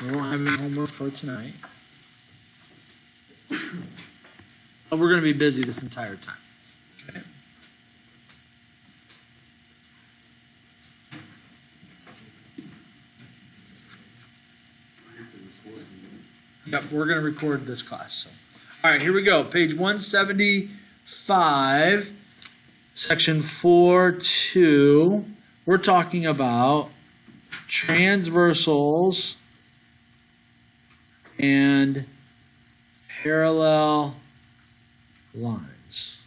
We won't have any homework for tonight. But we're going to be busy this entire time. Okay. Yep, we're going to record this class. So. All right, here we go. Page 175, section 4.2. We're talking about transversals and parallel lines.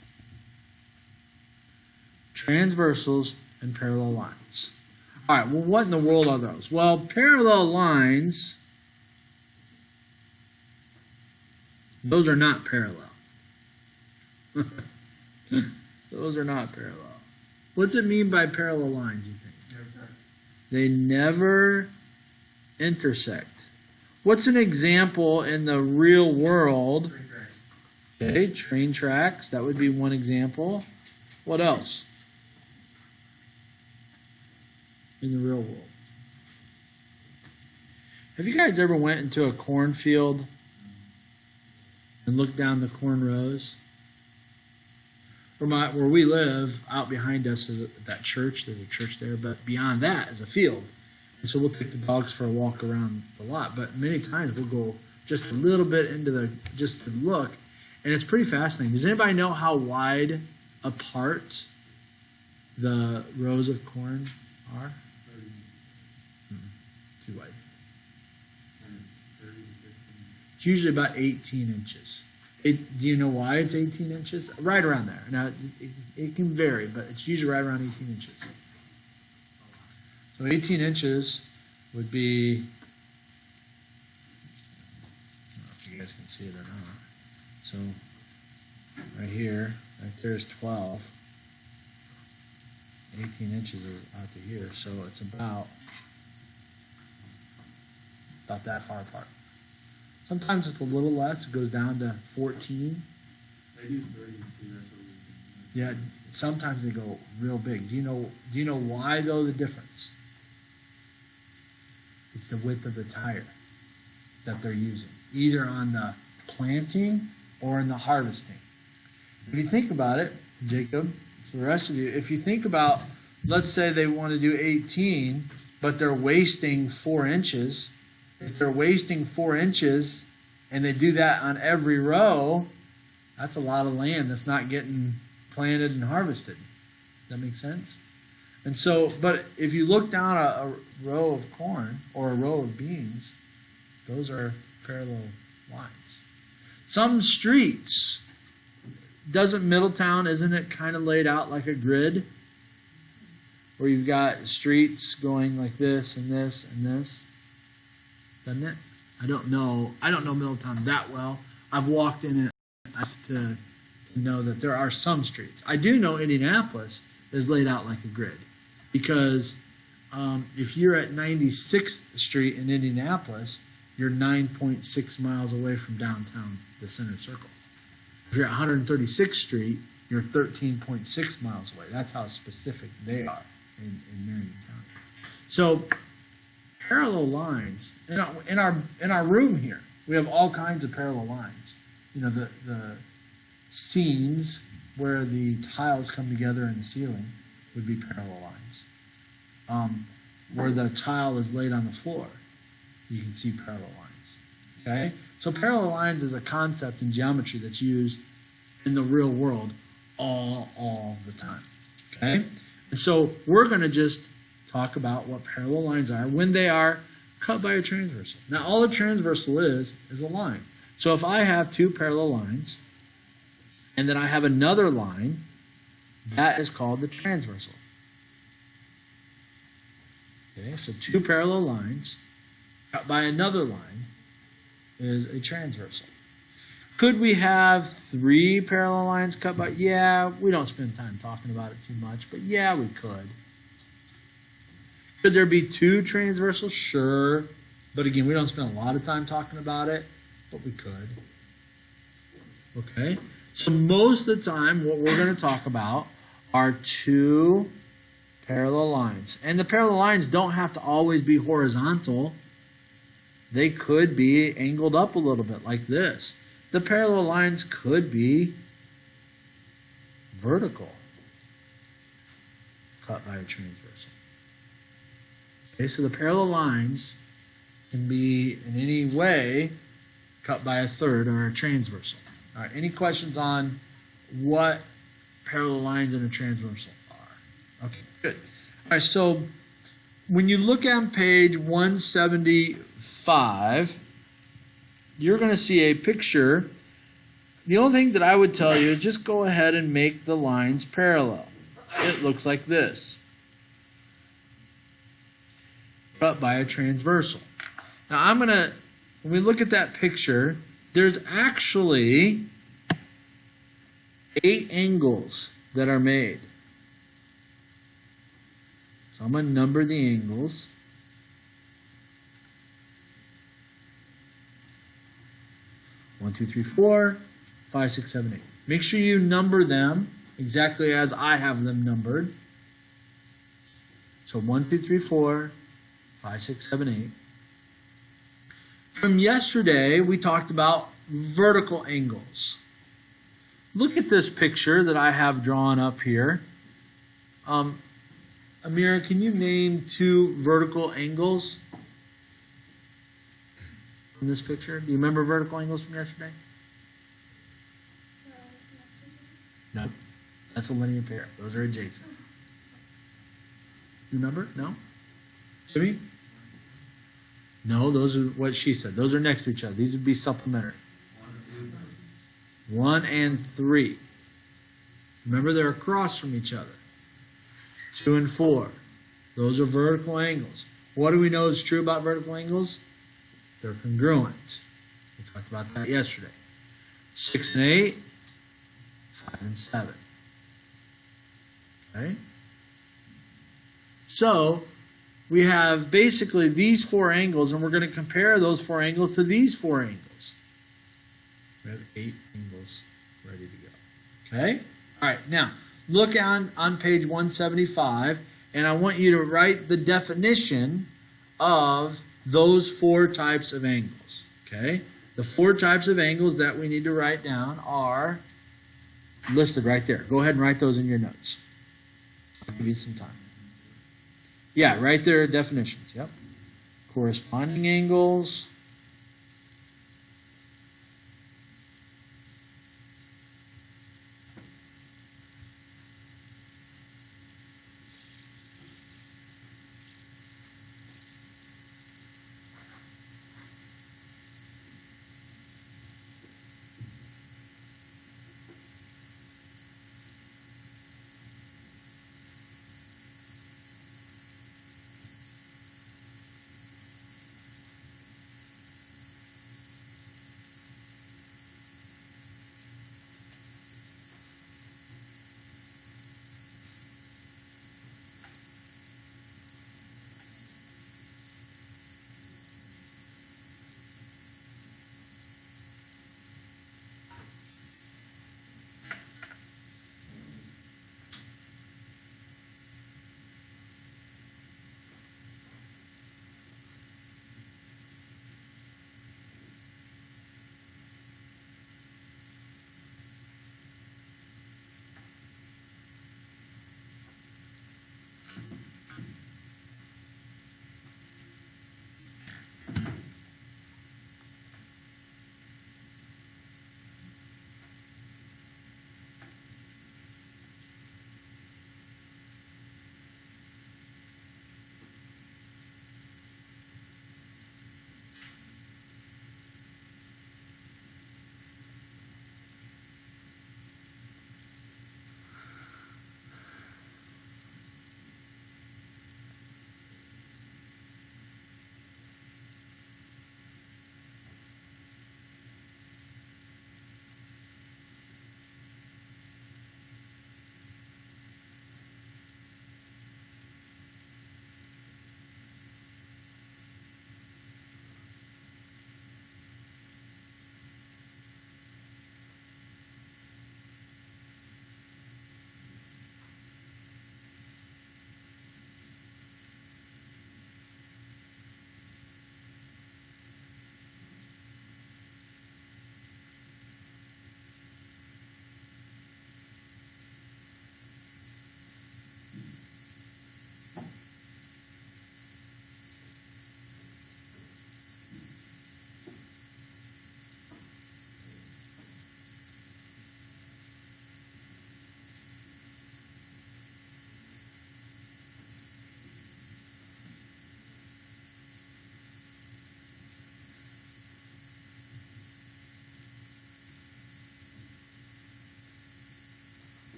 Transversals and parallel lines. All right, well, what in the world are those? Well, parallel lines, those are not parallel. Those are not parallel. What's it mean by parallel lines, you think? They never intersect. What's an example in the real world? Okay, train tracks. That would be one example. What else? In the real world. Have you guys ever went into a cornfield and looked down the corn rows? Where we live, out behind us is that church. There's a church there, but beyond that is a field. And so we'll take the dogs for a walk around the lot. But many times we'll go just a little bit just to look, and it's pretty fascinating. Does anybody know how wide apart the rows of corn are? Too wide. It's usually about 18 inches. Do you know why it's 18 inches? Right around there. Now, it can vary, but it's usually right around 18 inches. So 18 inches would be, I don't know if you guys can see it or not. So right here, right there's 12. 18 inches are out to here, so it's about that far apart. Sometimes it's a little less. It goes down to 14. Yeah, sometimes they go real big. Do you know why, though, the difference? It's the width of the tire that they're using, either on the planting or in the harvesting. If you think about it, Jacob, for the rest of you, if you think about, let's say they want to do 18, but they're wasting 4 inches. If they're wasting 4 inches and they do that on every row, that's a lot of land that's not getting planted and harvested. Does that make sense? And so, but if you look down a row of corn or a row of beans, those are parallel lines. Some streets, isn't it kind of laid out like a grid? Where you've got streets going like this and this and this? Doesn't it? I don't know Middletown that well. I've walked in it to know that there are some streets. I do know Indianapolis is laid out like a grid, because if you're at 96th Street in Indianapolis, you're 9.6 miles away from downtown, the center circle. If you're at 136th Street, you're 13.6 miles away. That's how specific they are in Marion County. So parallel lines in our room here, we have all kinds of parallel lines. You know, the scenes where the tiles come together in the ceiling would be parallel lines. Where the tile is laid on the floor, you can see parallel lines. Okay, so parallel lines is a concept in geometry that's used in the real world all the time. Okay, and so we're going to just talk about what parallel lines are when they are cut by a transversal. Now, all a transversal is a line. So if I have two parallel lines, and then I have another line, that is called the transversal. Okay, so two parallel lines cut by another line is a transversal. Could we have three parallel lines cut by? Yeah, we don't spend time talking about it too much, but yeah, we could. Could there be two transversals? Sure. But again, we don't spend a lot of time talking about it, but we could. Okay? So most of the time, what we're going to talk about are two parallel lines. And the parallel lines don't have to always be horizontal. they could be angled up a little bit like this. The parallel lines could be vertical, cut by a transversal. Okay, so the parallel lines can be in any way cut by a third or a transversal. All right, any questions on what parallel lines and a transversal are? Okay, good. All right, so when you look on page 175, you're going to see a picture. The only thing that I would tell you is just go ahead and make the lines parallel. It looks like this. Cut by a transversal. Now when we look at that picture, there's actually 8 angles that are made. So I'm going to number the angles. 1, 2, 3, 4, 5, 6, 7, 8. Make sure you number them exactly as I have them numbered. So 1, 2, 3, 4, 5, 6, 7, 8. From yesterday, we talked about vertical angles. Look at this picture that I have drawn up here. Amira, can you name 2 vertical angles in this picture? Do you remember vertical angles from yesterday? No. That's a linear pair. Those are adjacent. You remember? No? Jimmy? No, those are what she said. Those are next to each other. These would be supplementary. 1 and 3. Remember, they're across from each other. 2 and 4. Those are vertical angles. What do we know is true about vertical angles? They're congruent. We talked about that yesterday. 6 and 8. 5 and 7. Okay? So, we have basically these 4 angles, and we're going to compare those 4 angles to these 4 angles. We have 8 angles ready to go. Okay? All right, now, look on page 175, and I want you to write the definition of those 4 types of angles. Okay? The 4 types of angles that we need to write down are listed right there. Go ahead and write those in your notes. I'll give you some time. Yeah, right there are definitions. Yep. Corresponding angles.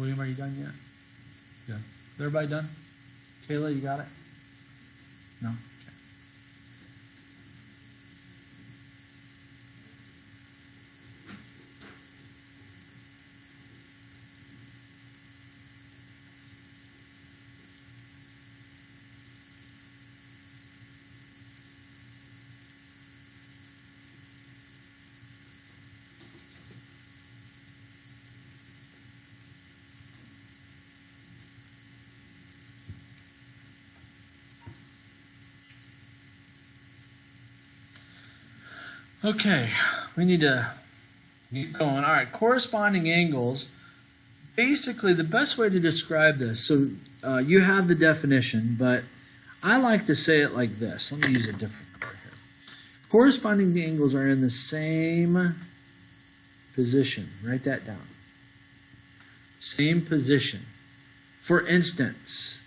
William, are you done yet? Good. Is everybody done? Kayla, you got it? No? Okay. Okay, we need to keep going. All right, corresponding angles. Basically, the best way to describe this, so you have the definition, but I like to say it like this. Let me use a different color here. Corresponding angles are in the same position. Write that down. Same position. For instance,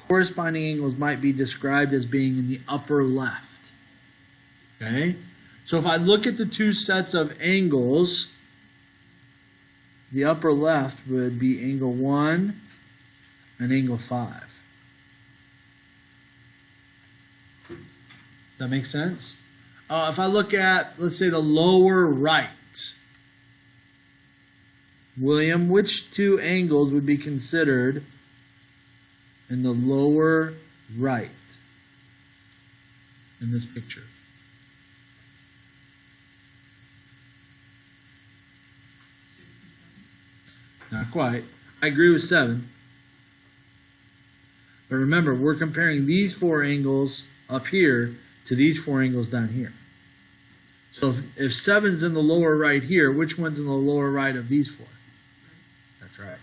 corresponding angles might be described as being in the upper left. Okay? So if I look at the two sets of angles, the upper left would be angle 1 and angle 5. Does that make sense? If I look at, let's say, the lower right, William, which two angles would be considered in the lower right in this picture? Not quite. I agree with 7. But remember, we're comparing these 4 angles up here to these 4 angles down here. So if 7's in the lower right here, which one's in the lower right of these 4? That's right.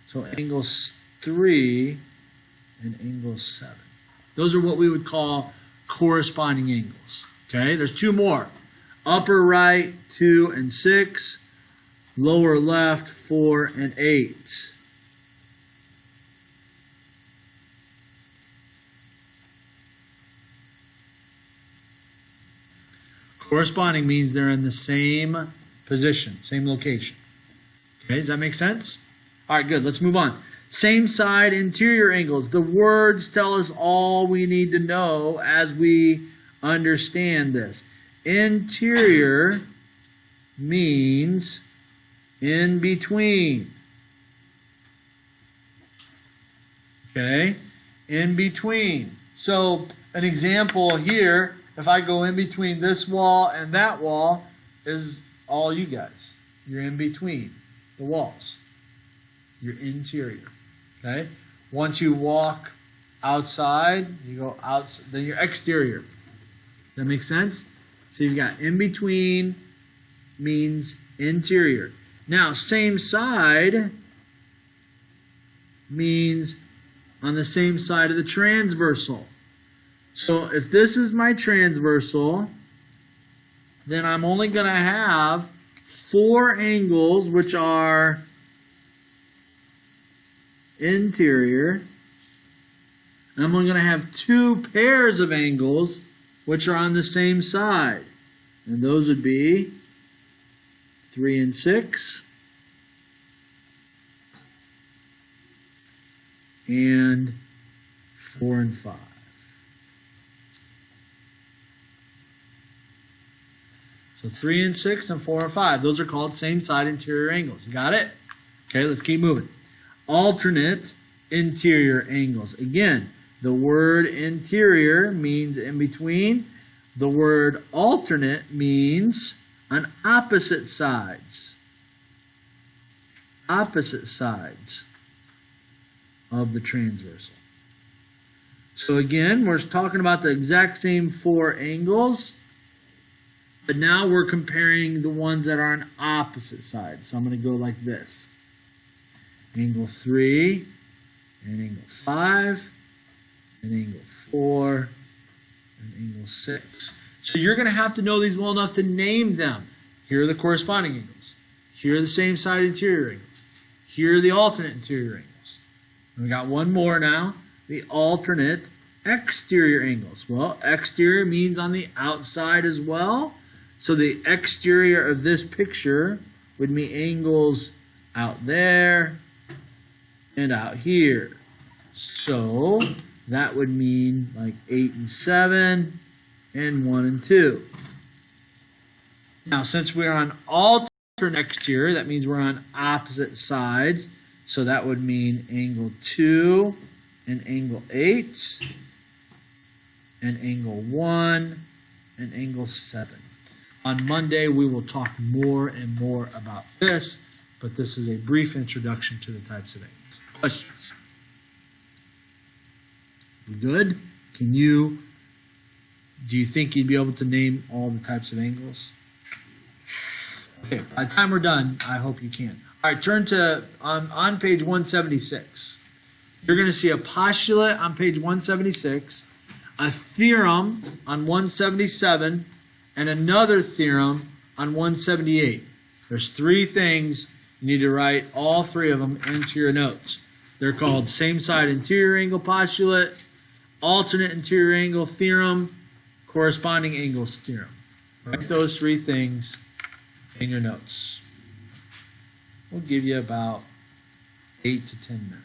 So angles 3 and angle 7. Those are what we would call corresponding angles. Okay, there's 2 more. Upper right, 2 and 6. Lower left, 4 and 8. Corresponding means they're in the same position, same location. Okay, does that make sense? All right, good. Let's move on. Same side interior angles. The words tell us all we need to know as we understand this. Interior means in between. Okay? In between. So, an example here, if I go in between this wall and that wall, is all you guys. You're in between the walls. You're interior. Okay? Once you walk outside, you go out, then you're exterior. That make sense? So you've got in between means interior. Now, same side means on the same side of the transversal. So if this is my transversal, then I'm only going to have 4 angles which are interior. And I'm only going to have 2 pairs of angles which are on the same side. And those would be 3 and 6 and 4 and 5. So 3 and 6 and 4 and 5. Those are called same side interior angles. You got it? Okay, let's keep moving. Alternate interior angles. Again, the word interior means in between. The word alternate means on opposite sides. Opposite sides of the transversal. So again, we're talking about the exact same 4 angles, but now we're comparing the ones that are on opposite sides. So I'm going to go like this. Angle 3 and angle 5 and angle 4 and angle 6. So you're going to have to know these well enough to name them. Here are the corresponding angles. Here are the same side interior angles. Here are the alternate interior angles. And we got one more now. The alternate exterior angles. Well, exterior means on the outside as well. So the exterior of this picture would be angles out there and out here. So that would mean like 8 and 7 and 1 and 2. Now, since we're on alternate exterior, that means we're on opposite sides. So that would mean angle 2 and angle 8 and angle 1 and angle 7. On Monday, we will talk more and more about this, but this is a brief introduction to the types of angles. Questions? We good? Do you think you'd be able to name all the types of angles? Okay, by the time we're done, I hope you can. All right, turn to, on page 176. You're going to see a postulate on page 176, a theorem on 177, and another theorem on 178. There's 3 things. You need to write all 3 of them into your notes. They're called same side interior angle postulate, alternate interior angle theorem, corresponding angles theorem. Write those 3 things in your notes. We'll give you about 8 to 10 minutes.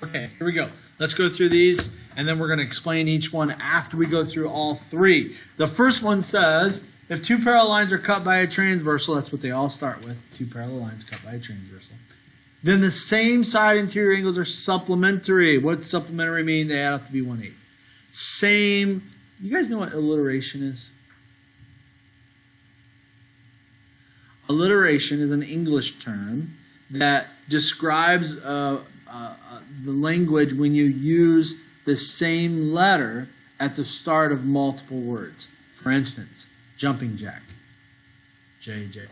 Okay, here we go. Let's go through these, and then we're going to explain each one after we go through all three. The first one says, if two parallel lines are cut by a transversal, that's what they all start with, two parallel lines cut by a transversal, then the same side interior angles are supplementary. What does supplementary mean? They add up to be 1/8. Same. You guys know what alliteration is? Alliteration is an English term that describes the language when you use the same letter at the start of multiple words. For instance, jumping jack, JJ.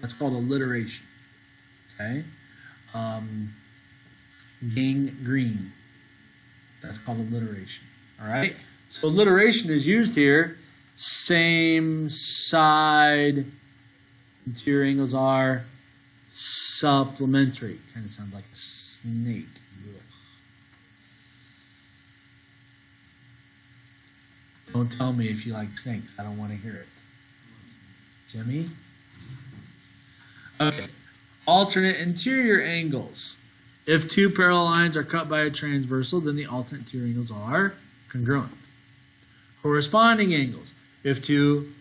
That's called alliteration. Okay? Gangrene. That's called alliteration. All right? So alliteration is used here. Same side interior angles are supplementary. Kind of sounds like a snake. Don't tell me if you like snakes. I don't want to hear it. Jimmy? Okay. Alternate interior angles. If two parallel lines are cut by a transversal, then the alternate interior angles are congruent. Corresponding angles. If two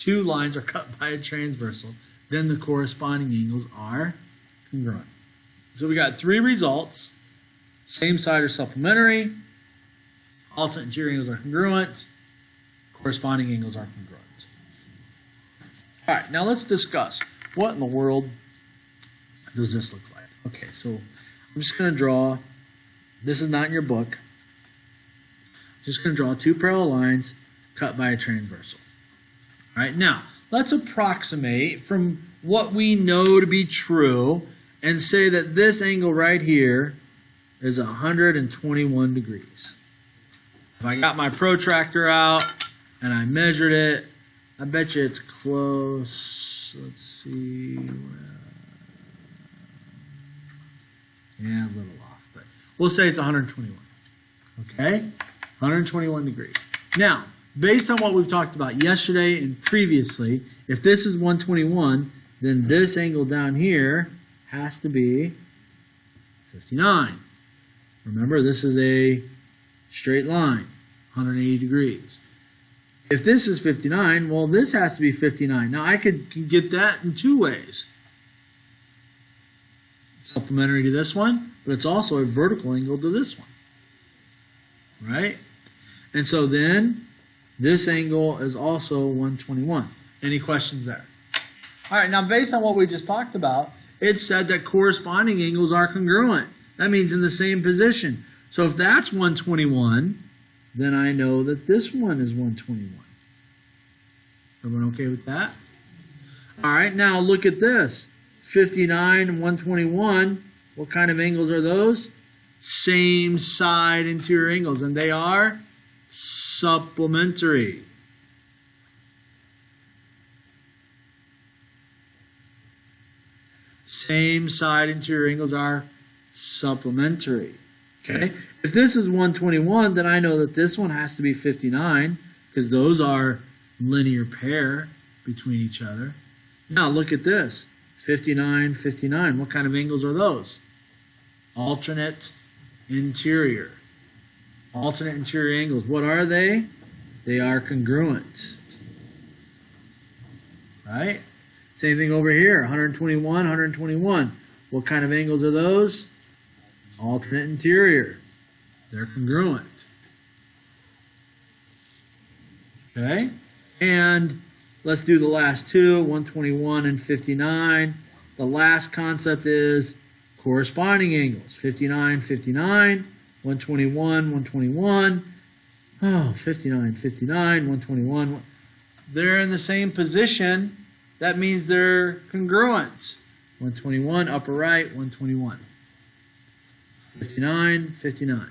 lines are cut by a transversal, then the corresponding angles are congruent. So we got three results. Same side are supplementary. Alternate interior angles are congruent. Corresponding angles are congruent. All right, now let's discuss what in the world does this look like. Okay, so I'm just going to draw. This is not in your book. I'm just going to draw two parallel lines cut by a transversal. All right, now let's approximate from what we know to be true and say that this angle right here is 121 degrees. If I got my protractor out and I measured it, I bet you it's close. Let's see. Yeah, a little off, but we'll say it's 121. Okay? 121 degrees. Now, based on what we've talked about yesterday and previously, if this is 121, then this angle down here has to be 59. Remember, this is a straight line, 180 degrees. If this is 59, well, this has to be 59. Now, I could get that in two ways. Supplementary to this one, but it's also a vertical angle to this one. Right? And so then, this angle is also 121. Any questions there? All right, now based on what we just talked about, it said that corresponding angles are congruent. That means in the same position. So if that's 121, then I know that this one is 121. Everyone okay with that? All right, now look at this. 59 and 121, what kind of angles are those? Same side interior angles, and they are supplementary. Same side interior angles are supplementary. Okay? If this is 121, then I know that this one has to be 59 because those are linear pair between each other. Now look at this. 59, 59. What kind of angles are those? Alternate interior. Alternate interior angles. What are they? They are congruent. Right? Same thing over here. 121, 121. What kind of angles are those? Alternate interior. They're congruent. Okay? And let's do the last two, 121 and 59. The last concept is corresponding angles. 59, 59. 121, 121. Oh, 59, 59, 121. They're in the same position. That means they're congruent. 121, upper right, 121. 59, 59. Does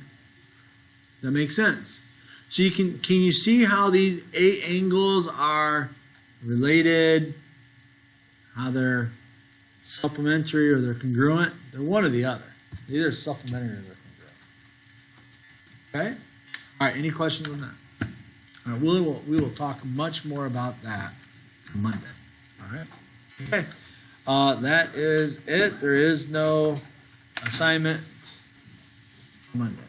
that make sense? So can you see how these 8 angles are related? How they're supplementary or they're congruent? They're one or the other. They're either supplementary or they're congruent. Okay? All right, any questions on that? All right, we will talk much more about that on Monday. All right? Okay. That is it. There is no assignment Monday.